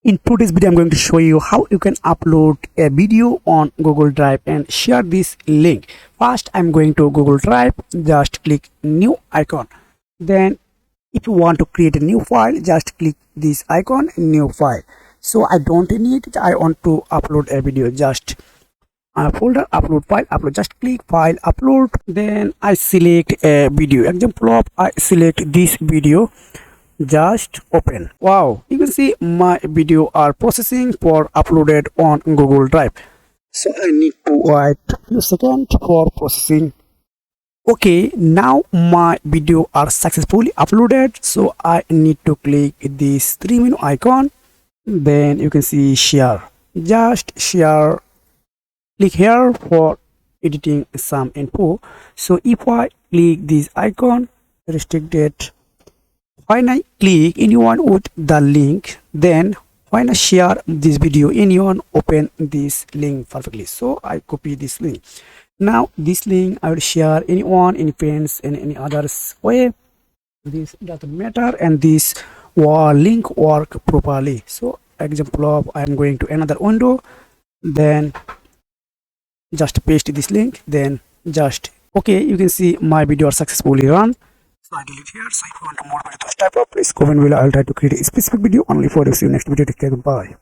In today's video, I'm going to show you how you can upload a video on Google Drive and share this link. First, I'm going to Google Drive, just click new icon. Then if you want to create a new file, just click this icon, new file. So I don't need it, I want to upload a video, just folder, upload file, upload, just click file, upload. Then I select a video, example of I select this video, just open. Wow, you can see my video are processing for uploaded on Google Drive. So I need to wait a few seconds for processing. Okay, now my video are successfully uploaded, so I need to click this three menu icon. Then you can see share, just share, click here for editing some info. So if I click this icon, restricted, when I click anyone with the link, then when I share this video, anyone open this link perfectly. So I copy this link. Now this link I will share anyone, any friends, and any others way. This doesn't matter, and this link work properly. So example of I am going to another window, then just paste this link, then just okay. You can see my video are successfully run. So I delete here. So if you want more videos type of, please comment below. I'll try to create a specific video only for you. See you next video. Take care. Goodbye.